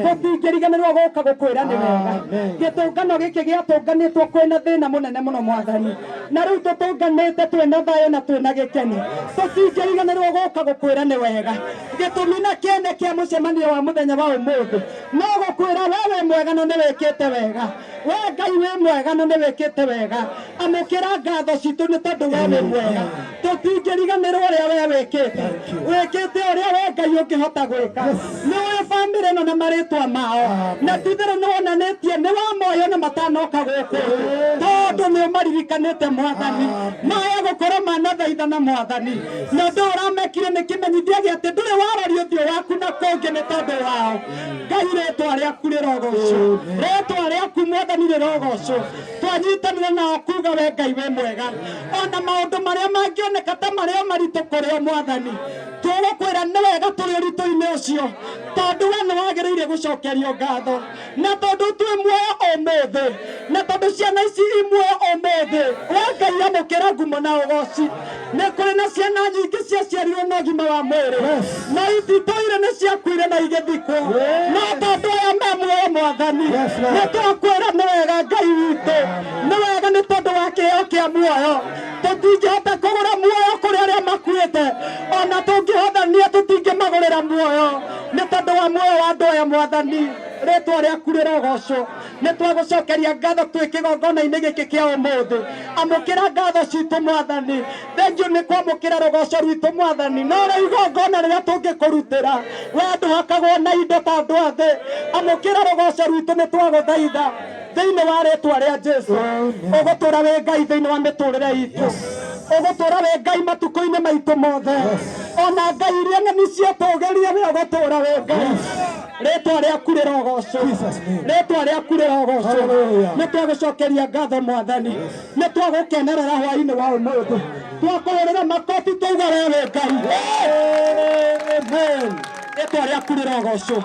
Tutingiriganirwo guka gukwira ni wega gitungano giki giatunganitwo kwina thina munene muno mwathani na riu tutunganite twina thayo na twina gikeni tutingiriganirwo guka gukwira ni wega gitumi na kiene kia mucemanio wa muthenya wa umuthi no gukwira wewe mwega no ni wikite wega we Ngai we mwega no ni wikite wega amukira ngatho citu ni tondu wewe mwega tutingiriganirwo uria we wikite uria we Ngai ungihota gwika ni we family no na maritwa mao na tithero no wonanitie ni wa moyo na matanoka guku tondu ni maririkanite mwathani maya gukora manathaitha na mwathani na nduramekire ni kimenyithia giati nduri warori uthio waku na kungi ni tondu wao Ngai ritwa riaku rirogocwo ritwa riaku mwathani rirogocwo twanyitanire nao kuga we Ngai we mwega ona maundu maria mangioneka ta maria maritu kuri mwathani tugukwira ni wega turi uritu-ini ucio tondu we ni wagiriire gucokerio ngatho na tondu twi muoyo umuthi na tondu ciana ici imwoyo umuthi we Ngai amukira ngumo na ugoci ni kuri na ciana nyingi ciaciarirwo na ũgima wa mwĩrĩ na ititũire ni ciakuire na igithikwo no tondu aya me muoyo mwathani ni twakwira ni wega Ngai witũ ni wega ni tondu wa kĩheo kĩa muoyo tutingĩhota kũgũra muoyo kũrĩ arĩa makuĩte ona tũngĩhothania tũtingĩmagũrĩra muoyo ni tondu wa muoyo wa andũ aya mwathani ritwa riaku rirogocwo ni twagucokeria ngatho twi kigongona-ini giki kia umuthi amukira ngatho citu mwathani thengiũ ni kwamukira rugoco rwitu mwathani no ri igongona riria tungĩkũrutĩra we ndũhakagwo na indo ta andũ athĩ amukira rugoco rwitu ni twagũthaitha thĩinĩ wa rĩtwa rĩa Jesu ũgũtũra wĩ Ngai thĩinĩ wa mĩtũrĩre itũ ũgũtũra wĩ Ngai matukũ-inĩ maitũ mothe ona Ngai iria ng'eni ciatũgĩrie we ũgũtũra wĩ Ngai ritwa riaku rirogocwo ritwa riaku rirogocwo ni twagucokeria ngatho mwathani ni twagukenerera hwaĩ-inĩ wa ũmũthĩ twakuhũrĩra makobi tuuga we wĩ Ngai ritwa riaku rirogocwo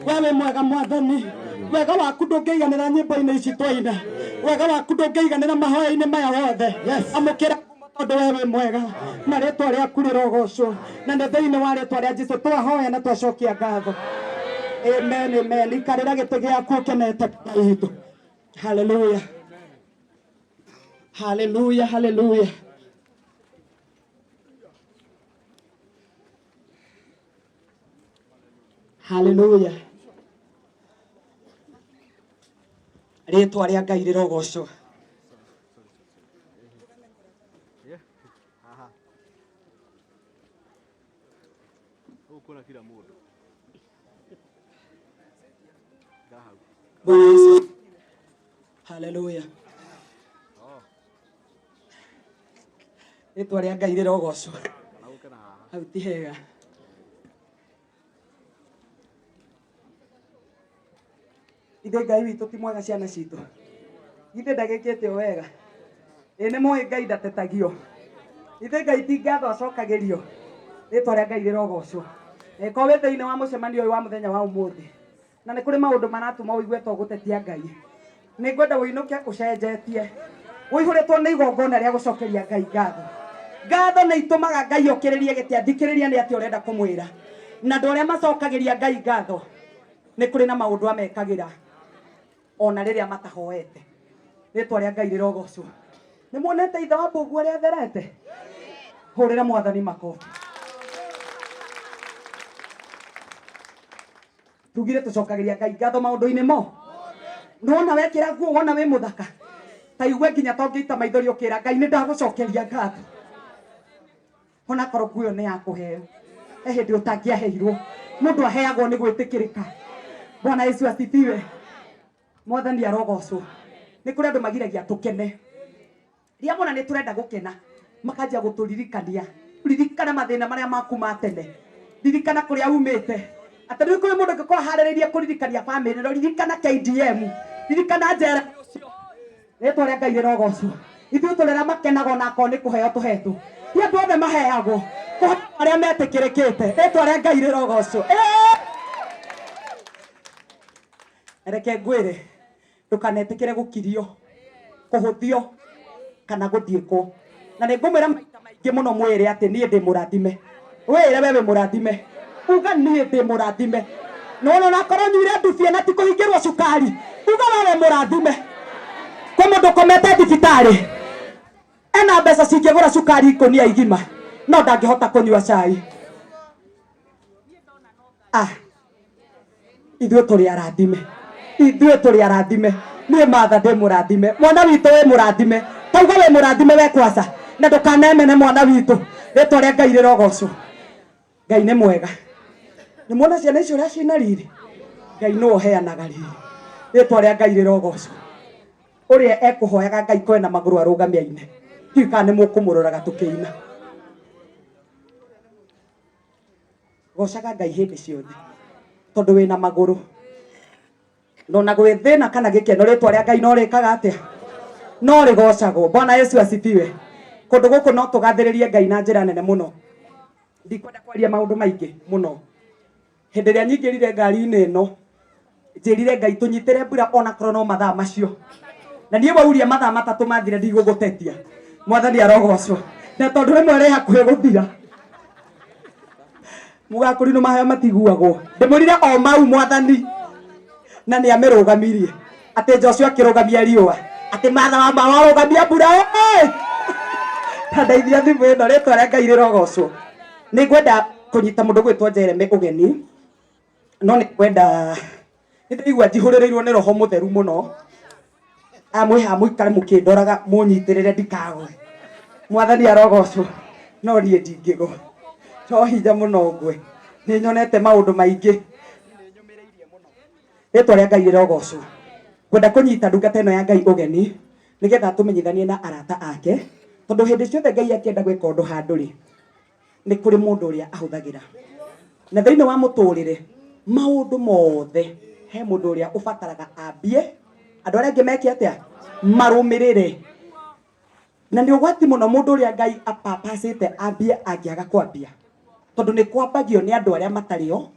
we wĩ mwega mwathani wega waku ndũngĩiganĩra nyĩmbo-inĩ ici twaina wega waku ndũngĩiganĩra mahoya-inĩ maya wothe amũkĩra tondu we wĩ mwega na ritwa riaku rirogocwo na nĩ thĩinĩ wa ritwa rĩa Jesũ twahoya na twacokia ngatho amen amen ikarĩra gĩtĩ gĩaku ũkenete itũ hallelujah hallelujah hallelujah hallelujah ritwa rĩa Ngai rirogocwo hallelujah ritwa rĩa Ngai rirogocwo hau ti hega ithe Ngai witũ ti mwega ciana citũ ithe ndagĩkĩte o wega nĩ mũĩ Ngai ndatetagio ithe Ngai ti ngatho acokagĩrio ritwa rĩa Ngai rirogocwo ko we thĩinĩ wa mũcemanio ũyũ wa mũthenya wa ũmũthĩ na nĩ kũrĩ maũndũ maratũma ũigue to gũtetia Ngai nĩ ngwenda ũinũke ũcenjetie ũihũrĩtwo nĩ igongona rĩa gũcokeria Ngai ngatho ngatho nĩ itũmaga Ngai okĩrĩrie gĩtĩ athikĩrĩria nĩ atĩ ũrenda kũmwĩra na andũ arĩa macokagĩria Ngai ngatho nĩ kũrĩ na maũndũ amekagĩra ona rĩrĩa matahoete rĩtwa rĩa Ngai rĩrogocwo nĩ muonete ithe wa mbũgu ũrĩa atherete hũrĩra mwathani makofi tugire tũcokagĩria Ngai ngatho maũndũ-inĩ mo nona wekĩra nguo wona wĩ mũthaka ta igue nginya tongĩita maithori ũkĩra Ngai nĩ ndagũcokeria ngatho ona korwo nguo nĩ ya kũheo he hĩndĩ ũtangĩaheirwo mũndũ aheagwo nĩ gwĩtĩkĩrĩka Bwana Yesu asifiwe mwathani arogocwo nĩ kũrĩ andũ magiragia tũkene rĩrĩa mona nĩ tũrenda gũkena makanjia gũtũririkania ririkana mathĩna marĩa maku ma tene ririkana kũrĩa umĩte atĩ rĩu kũrĩ mũndũ ũngĩkorwo harĩrĩirie kũririkania bamĩrĩ no ririkana KDM ririkana njera rĩtwa rĩa Ngai rĩrogocwo ithuĩ tũrera makenaga ona akorwo nĩ kũheo tũhetwo ti andũ othe maheagwo arĩa metĩkĩrĩkĩte rĩtwa rĩa Ngai rĩrogocwo reke ngwĩre ndũkanetĩkĩre gũkirio kũhũthio kana gũthiĩkwo na nĩ ngũmwĩra maita maingĩ mũno mwĩre atĩ niĩ ndĩ mũrathime wĩre we wĩ mũrathime uga niĩ ndĩ mũrathime no nakorwo nyuire ndubie na ti kũhingĩrwo cukari uga we mũrathime kwa mũndũ komete thibitarĩ ena mbeca cingĩgũra cukari ikũnia igima no ndangĩhota kũnyua cai ithuĩ tũrĩ arathime niĩ Martha ndĩ mũrathime mwana witũ wĩ mũrathime tauga wĩ mũrathime we kwasa na ndũkanemene mwana witũ rĩtwa rĩa Ngai rĩrogocwo Ngai nĩ mwega nĩ muona ciana icio ũrĩa ciĩna riri Ngai nĩwe ũheanaga riri rĩtwa rĩa Ngai rĩrogocwo ũrĩa ekũhoyaga Ngai koe na magũrũ arũgamia-inĩ hihi kana nĩ mũkũmũroraga tũkĩina gocaga Ngai hĩndĩ ciothe tondũ wĩna magũrũ ndona gwĩthĩna kana gĩkeno rĩtwa rĩa Ngai no rĩkaga atĩa no rĩgocagwo Bwana Yesu asifiwe kũndũ gũkũ no tũgathĩrĩrie Ngai na njĩra nene mũno ndikwenda kwaria maũndũ maingĩ mũno hĩndĩ ĩrĩa nyingĩrire ngari-inĩ ĩno njĩrire Ngai tũnyitĩre mbura ona korwo no mathaa macio na niĩ wauria mathaa matatũ mathire ndigũgũtetia mwathani arogocwo na tondũ rĩmwe rĩ hakuhĩ gũthira mũgakũri no maheo matiguagwo ndĩmũrire o mau mwathani na nĩ amĩrũgamirie atĩ Joshua akĩrũgamia riũa atĩ Martha wa marũgamia mbura ndeithia thimũ ĩno rĩtwa rĩa Ngai rĩrogocwo nĩ ngwenda kũnyita mũndũ gwĩtwo Jeremy ũgeni no nĩ ngwenda nĩ ndĩigua njihũrĩrĩirwo nĩ roho mũtheru mũno amwĩha mũikare mũkĩndoraga mũnyitĩrĩre ndikagwe mwathani arogocwo no niĩ ndingĩgwa to hinya mũno ngwe nĩ nyonete maũndũ maingĩ rĩtwa rĩa Ngai rĩrogocwo ngwenda kũnyita ndungata ĩno ya Ngai ũgeni nĩgetha tũmenyithanie na arata ake tondũ hĩndĩ ciothe Ngai akĩenda gwĩka ũndũ handũ rĩ nĩ kũrĩ mũndũ ũrĩa ahũthagĩra na thĩinĩ wa mũtũrĩre maũndũ mothe he mũndũ ũrĩa ũbataraga ambie andũ arĩa angĩ meke atĩa marũmĩrĩre na nĩ ũgwati mũno mũndũ ũrĩa Ngai apapacĩte ambie angĩaga kwambia tondũ nĩ kwambagio nĩ andũ arĩa matarĩ o